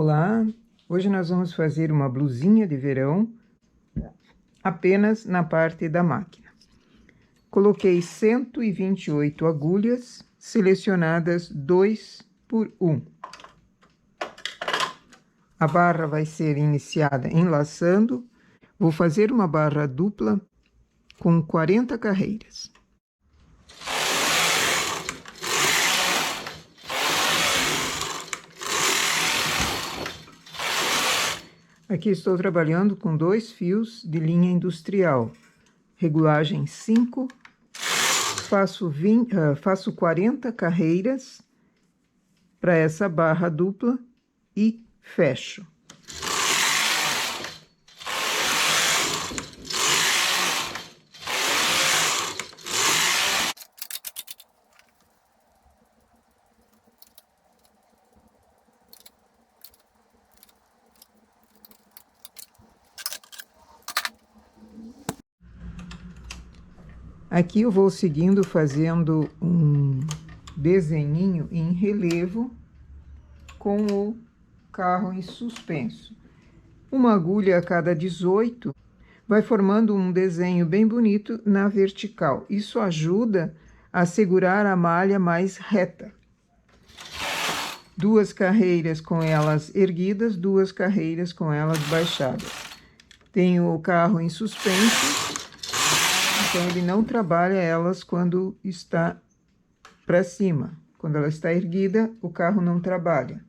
Olá, hoje nós vamos fazer uma blusinha de verão apenas na parte da máquina. Coloquei 128 agulhas selecionadas 2 por 1. A barra vai ser iniciada enlaçando. Vou fazer uma barra dupla com 40 carreiras. Aqui estou trabalhando com 2 fios de linha industrial, regulagem 5, faço 40 carreiras para essa barra dupla e fecho. Aqui eu vou seguindo fazendo um desenhinho em relevo com o carro em suspenso. Uma agulha a cada 18 vai formando um desenho bem bonito na vertical. Isso ajuda a segurar a malha mais reta. 2 carreiras com elas erguidas, 2 carreiras com elas baixadas. Tenho o carro em suspenso. Então, ele não trabalha elas quando está para cima. Quando ela está erguida, o carro não trabalha.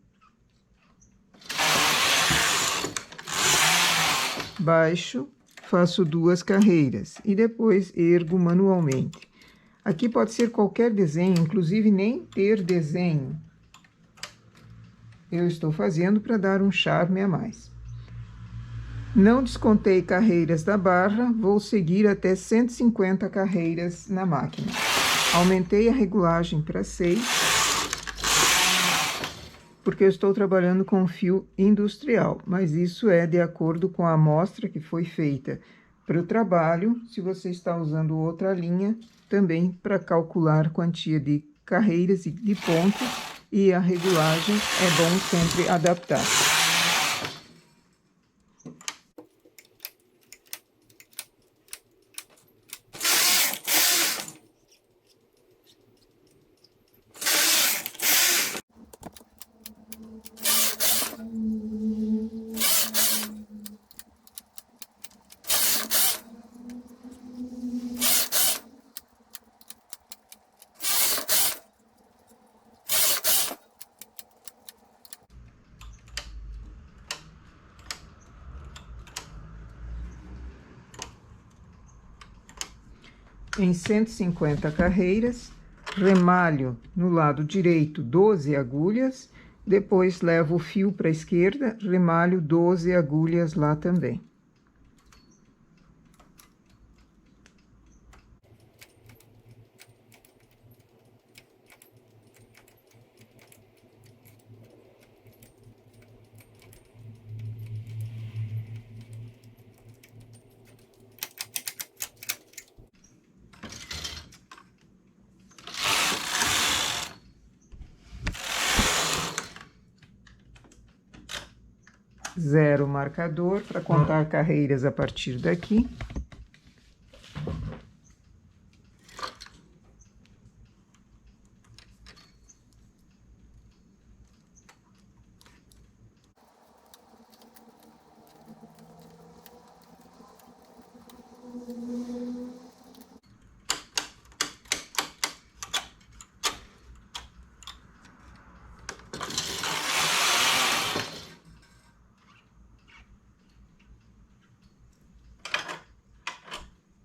Baixo, faço 2 carreiras e depois ergo manualmente. Aqui pode ser qualquer desenho, inclusive nem ter desenho. Eu estou fazendo para dar um charme a mais. Não descontei carreiras da barra, vou seguir até 150 carreiras na máquina. Aumentei a regulagem para 6, porque eu estou trabalhando com fio industrial, mas isso é de acordo com a amostra que foi feita para o trabalho. Se você está usando outra linha, também para calcular quantia de carreiras e de pontos, e a regulagem é bom sempre adaptar. Em 150 carreiras, remalho no lado direito 12 agulhas, depois levo o fio para a esquerda, remalho 12 agulhas lá também. Zero marcador para contar carreiras a partir daqui.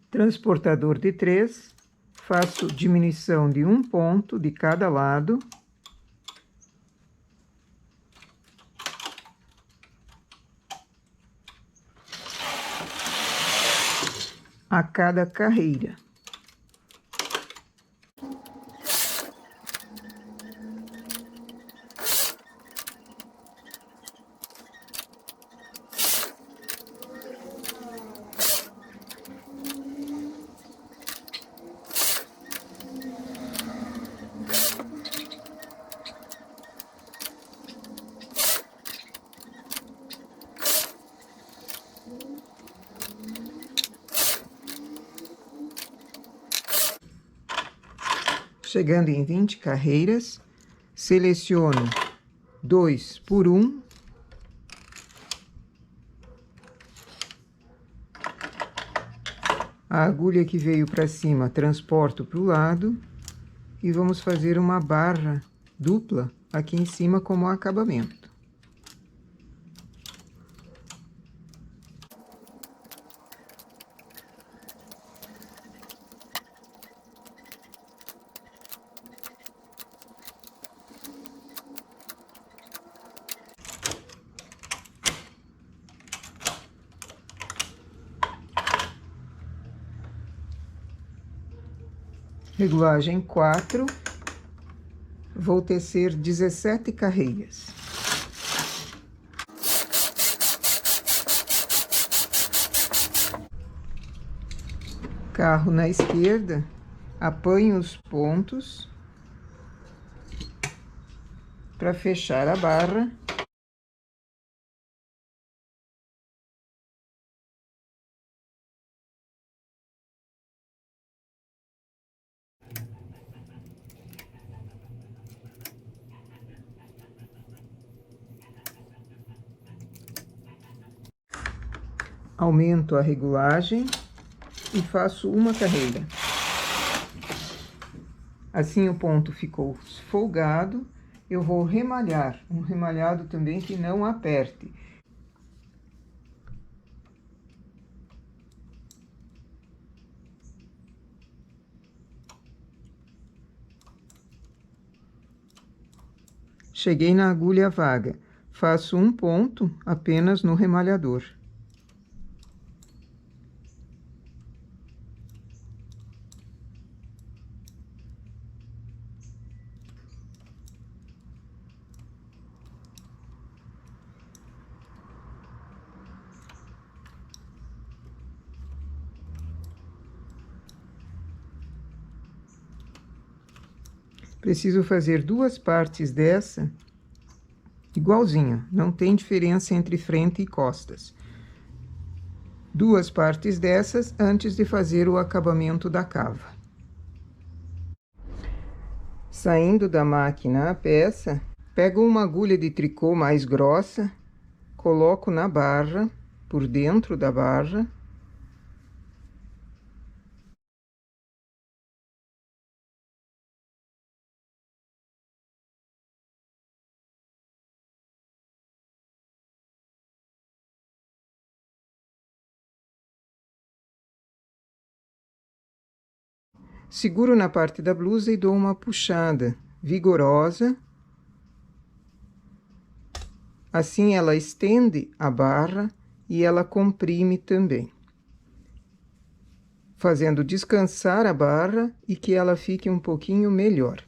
Transportador de 3, faço diminuição de 1 ponto de cada lado. A cada carreira. Chegando em 20 carreiras, seleciono 2 por 1. A agulha que veio para cima, transporto para o lado e vamos fazer uma barra dupla aqui em cima como acabamento. Regulagem 4, vou tecer 17 carreiras. Carro na esquerda, apanho os pontos para fechar a barra. Aumento a regulagem e faço uma carreira. Assim o ponto ficou folgado, eu vou remalhar, um remalhado também que não aperte. Cheguei na agulha vaga, faço um ponto apenas no remalhador. Preciso fazer duas partes dessa igualzinha, não tem diferença entre frente e costas. Duas partes dessas antes de fazer o acabamento da cava. Saindo da máquina a peça, pego uma agulha de tricô mais grossa, coloco na barra, por dentro da barra. Seguro na parte da blusa e dou uma puxada vigorosa. Assim ela estende a barra e ela comprime também, fazendo descansar a barra e que ela fique um pouquinho melhor.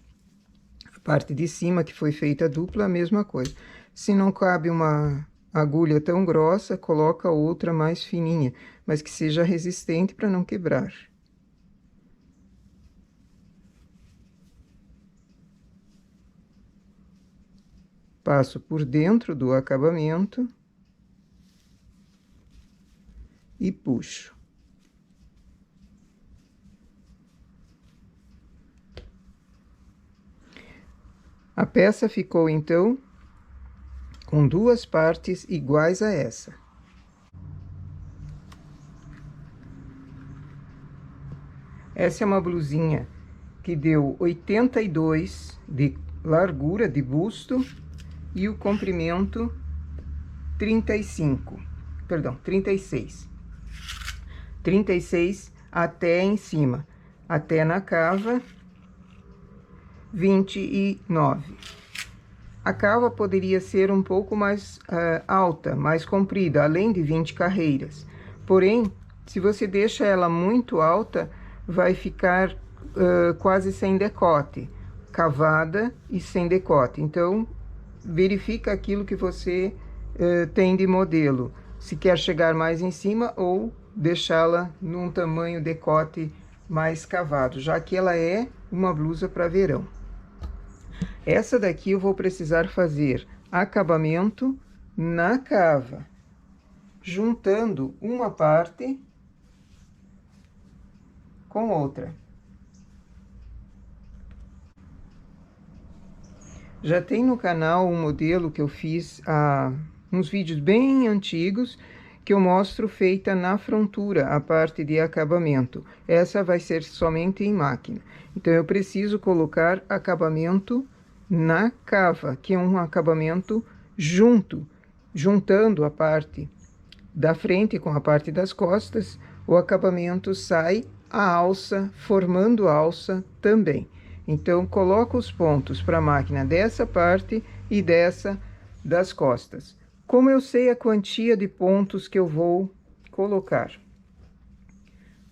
A parte de cima, que foi feita dupla, a mesma coisa. Se não cabe uma agulha tão grossa, coloca outra mais fininha, mas que seja resistente para não quebrar. Passo por dentro do acabamento e puxo. A peça ficou, então, com duas partes iguais a essa. Essa é uma blusinha que deu 82 de largura de busto e o comprimento 36. 36 até em cima, até na cava 29. A cava poderia ser um pouco mais alta, mais comprida, além de 20 carreiras. Porém, se você deixa ela muito alta, vai ficar quase sem decote, cavada e sem decote. Então, verifica aquilo que você tem de modelo, se quer chegar mais em cima ou deixá-la num tamanho decote mais cavado, já que ela é uma blusa para verão. Essa daqui eu vou precisar fazer acabamento na cava, juntando uma parte com outra. Já tem no canal um modelo que eu fiz há uns vídeos bem antigos, que eu mostro feita na frontura, a parte de acabamento. Essa vai ser somente em máquina. Então, eu preciso colocar acabamento na cava, que é um acabamento juntando a parte da frente com a parte das costas, o acabamento sai a alça, formando a alça também. Então, coloco os pontos para a máquina dessa parte e dessa das costas. Como eu sei a quantia de pontos que eu vou colocar?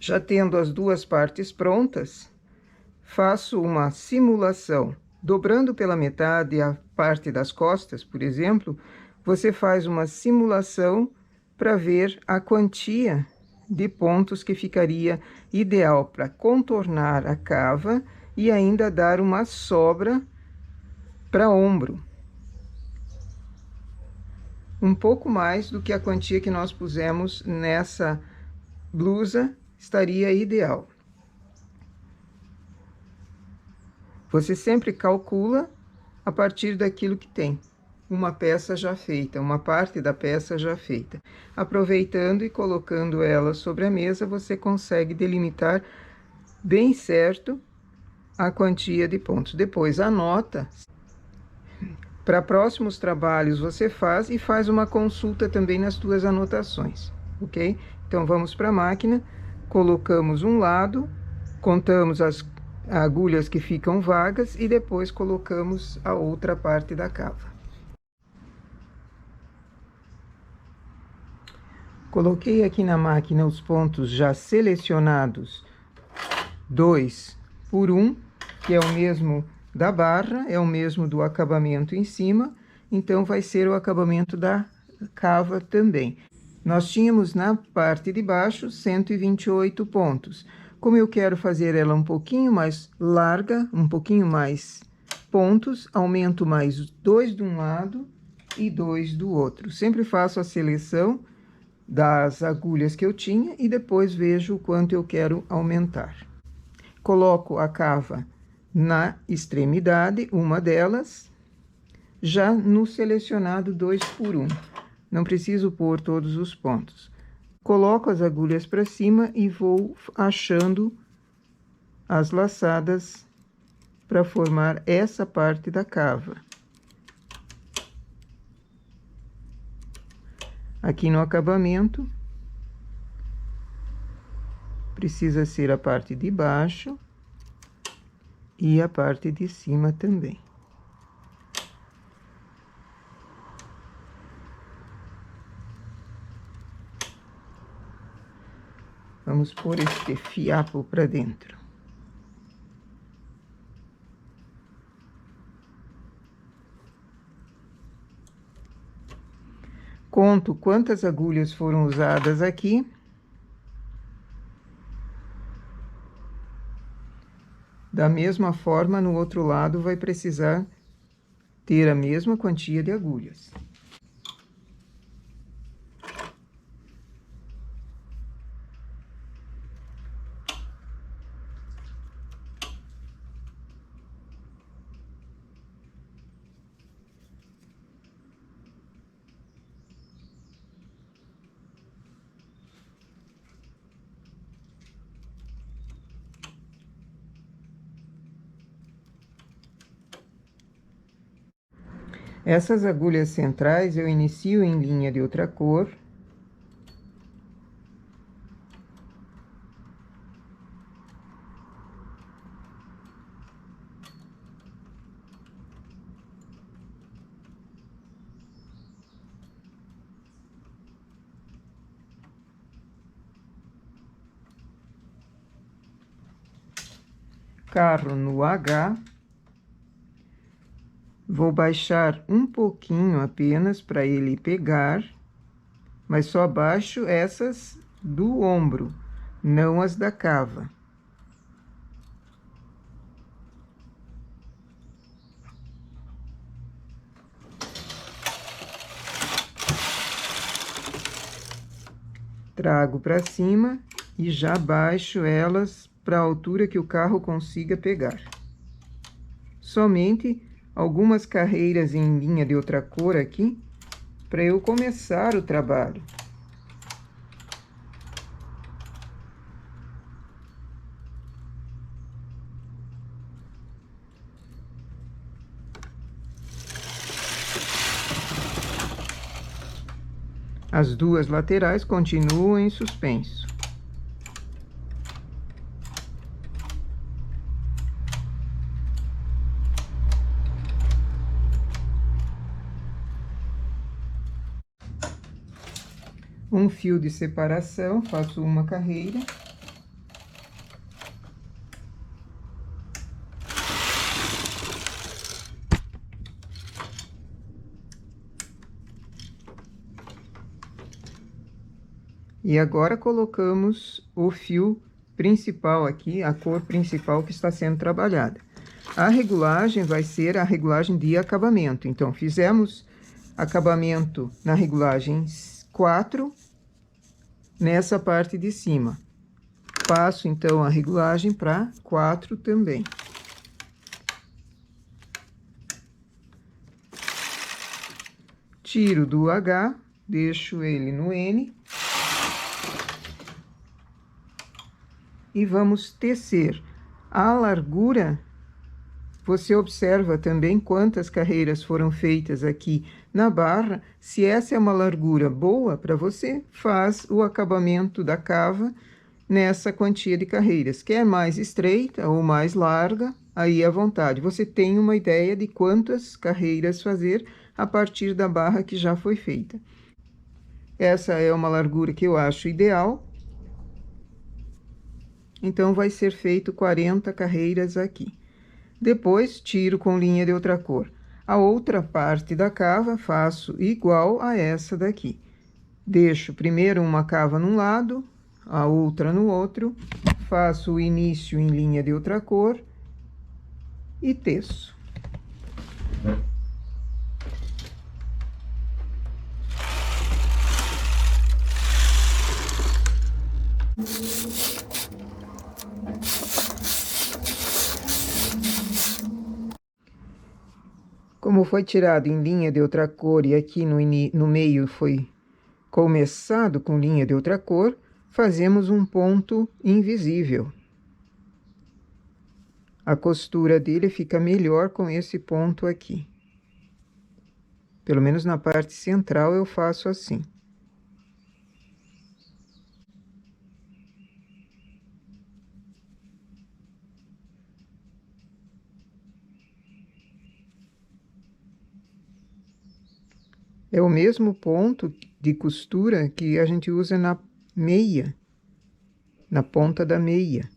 Já tendo as duas partes prontas, faço uma simulação. Dobrando pela metade a parte das costas, por exemplo, você faz uma simulação para ver a quantia de pontos que ficaria ideal para contornar a cava e ainda dar uma sobra para ombro. Um pouco mais do que a quantia que nós pusemos nessa blusa estaria ideal. Você sempre calcula a partir daquilo que tem. Uma peça já feita, uma parte da peça já feita. Aproveitando e colocando ela sobre a mesa, você consegue delimitar bem certo a quantia de pontos. Depois anota. Para próximos trabalhos você faz e faz uma consulta também nas tuas anotações, ok? Então vamos para a máquina, colocamos um lado, contamos as agulhas que ficam vagas e depois colocamos a outra parte da cava. Coloquei aqui na máquina os pontos já selecionados, 2 por 1, que é o mesmo da barra, é o mesmo do acabamento em cima, então vai ser o acabamento da cava também. Nós tínhamos na parte de baixo 128 pontos. Como eu quero fazer ela um pouquinho mais larga, um pouquinho mais pontos, aumento mais 2 de um lado e 2 do outro. Sempre faço a seleção das agulhas que eu tinha e depois vejo o quanto eu quero aumentar. Coloco a cava na extremidade, uma delas, já no selecionado 2 por 1. Não preciso pôr todos os pontos. Coloco as agulhas para cima e vou achando as laçadas para formar essa parte da cava. Aqui no acabamento, precisa ser a parte de baixo e a parte de cima também. Vamos pôr este fiapo para dentro. Conto quantas agulhas foram usadas aqui. Da mesma forma, no outro lado, vai precisar ter a mesma quantia de agulhas. Essas agulhas centrais eu inicio em linha de outra cor. Carro no H. Vou baixar um pouquinho apenas para ele pegar, mas só baixo essas do ombro, não as da cava. Trago para cima e já baixo elas para a altura que o carro consiga pegar. Somente algumas carreiras em linha de outra cor aqui, para eu começar o trabalho. As duas laterais continuam em suspenso. Um fio de separação, faço uma carreira. E agora colocamos o fio principal aqui, a cor principal que está sendo trabalhada. A regulagem vai ser a regulagem de acabamento. Então, fizemos acabamento na regulagem 4, nessa parte de cima. Passo, então, a regulagem para 4 também. Tiro do H, deixo ele no N. E vamos tecer. A largura, você observa também quantas carreiras foram feitas aqui na barra. Se essa é uma largura boa para você, faz o acabamento da cava nessa quantia de carreiras. Quer mais estreita ou mais larga, aí à vontade. Você tem uma ideia de quantas carreiras fazer a partir da barra que já foi feita. Essa é uma largura que eu acho ideal. Então, vai ser feito 40 carreiras aqui. Depois, tiro com linha de outra cor. A outra parte da cava, faço igual a essa daqui. Deixo primeiro uma cava num lado, a outra no outro. Faço o início em linha de outra cor e teço. Como foi tirado em linha de outra cor e aqui no meio foi começado com linha de outra cor, fazemos um ponto invisível. A costura dele fica melhor com esse ponto aqui. Pelo menos na parte central eu faço assim. É o mesmo ponto de costura que a gente usa na meia, na ponta da meia,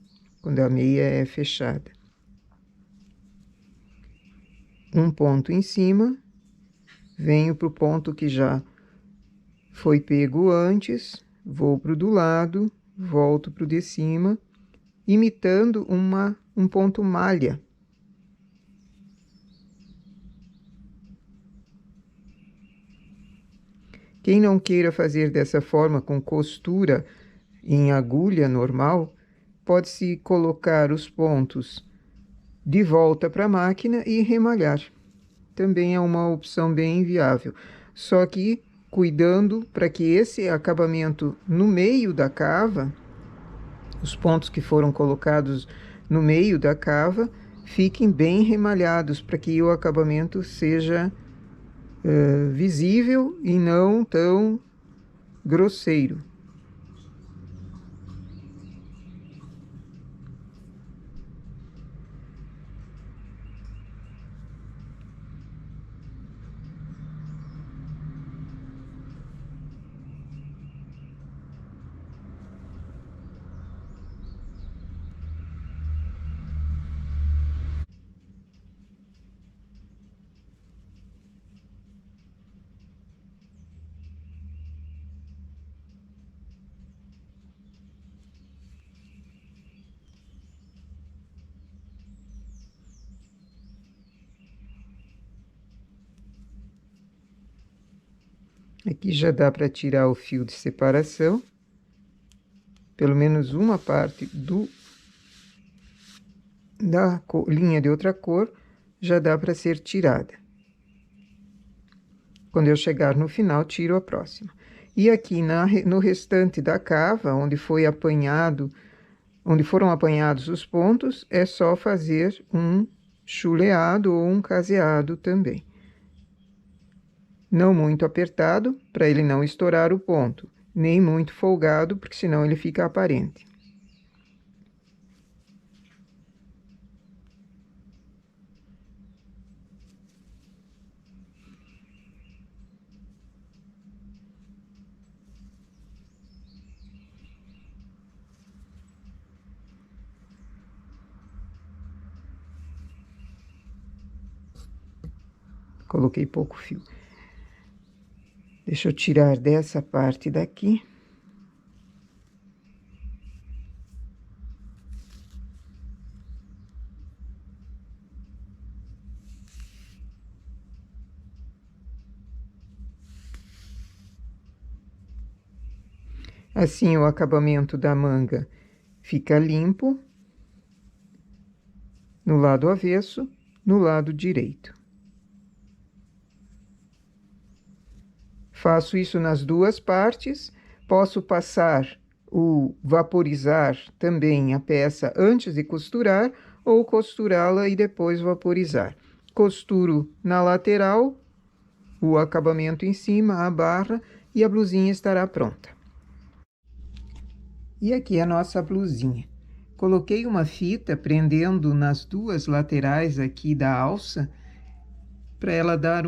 quando a meia é fechada. Um ponto em cima, venho para o ponto que já foi pego antes, vou para o do lado, volto para o de cima, imitando um ponto malha. Quem não queira fazer dessa forma com costura em agulha normal, pode-se colocar os pontos de volta para a máquina e remalhar. Também é uma opção bem viável. Só que cuidando para que esse acabamento no meio da cava, os pontos que foram colocados no meio da cava, fiquem bem remalhados, para que o acabamento seja visível e não tão grosseiro. Aqui já dá para tirar o fio de separação, pelo menos uma parte da linha de outra cor, já dá para ser tirada. Quando eu chegar no final, tiro a próxima. E aqui no restante da cava, onde foram apanhados os pontos, é só fazer um chuleado ou um caseado também. Não muito apertado, para ele não estourar o ponto, nem muito folgado, porque senão ele fica aparente. Coloquei pouco fio. Deixa eu tirar dessa parte daqui. Assim, o acabamento da manga fica limpo no lado avesso, no lado direito. Faço isso nas duas partes. Posso passar vaporizar também a peça antes de costurar ou costurá-la e depois vaporizar. Costuro na lateral, o acabamento em cima, a barra, e a blusinha estará pronta. E aqui a nossa blusinha. Coloquei uma fita prendendo nas duas laterais aqui da alça, para ela dar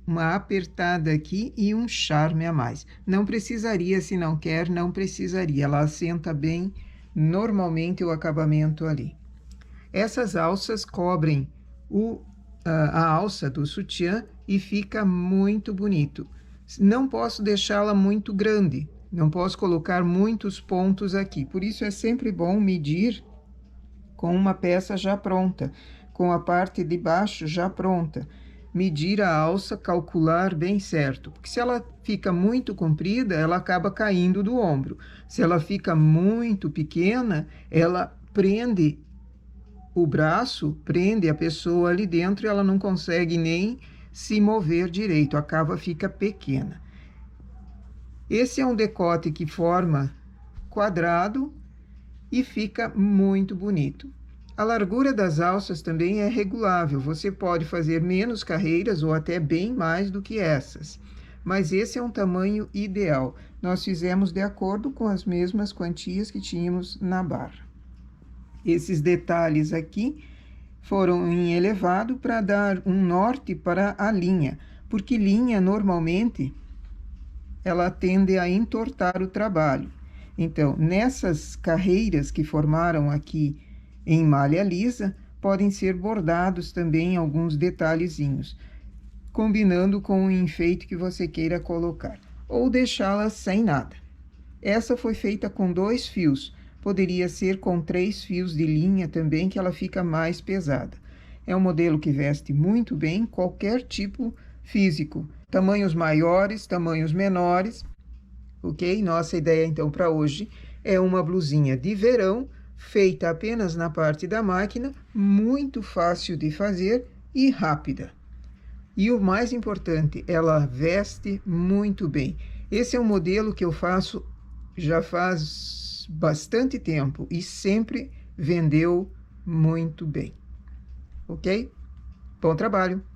uma apertada aqui e um charme a mais. Não precisaria, se não quer, não precisaria. Ela assenta bem normalmente o acabamento ali. Essas alças cobrem a alça do sutiã e fica muito bonito. Não posso deixá-la muito grande, não posso colocar muitos pontos aqui. Por isso é sempre bom medir com uma peça já pronta, com a parte de baixo já pronta. Medir a alça, calcular bem certo, porque se ela fica muito comprida, ela acaba caindo do ombro. Se ela fica muito pequena, ela prende o braço, prende a pessoa ali dentro e ela não consegue nem se mover direito, a cava fica pequena. Esse é um decote que forma quadrado e fica muito bonito. A largura das alças também é regulável, você pode fazer menos carreiras ou até bem mais do que essas. Mas esse é um tamanho ideal. Nós fizemos de acordo com as mesmas quantias que tínhamos na barra. Esses detalhes aqui foram em elevado para dar um norte para a linha, porque linha normalmente ela tende a entortar o trabalho. Então, nessas carreiras que formaram aqui em malha lisa, podem ser bordados também alguns detalhezinhos, combinando com o enfeite que você queira colocar, ou deixá-la sem nada. Essa foi feita com 2 fios, poderia ser com 3 fios de linha também, que ela fica mais pesada. É um modelo que veste muito bem qualquer tipo físico, tamanhos maiores, tamanhos menores, ok? Nossa ideia então para hoje é uma blusinha de verão, feita apenas na parte da máquina, muito fácil de fazer e rápida. E o mais importante, ela veste muito bem. Esse é um modelo que eu faço já faz bastante tempo e sempre vendeu muito bem. Ok? Bom trabalho!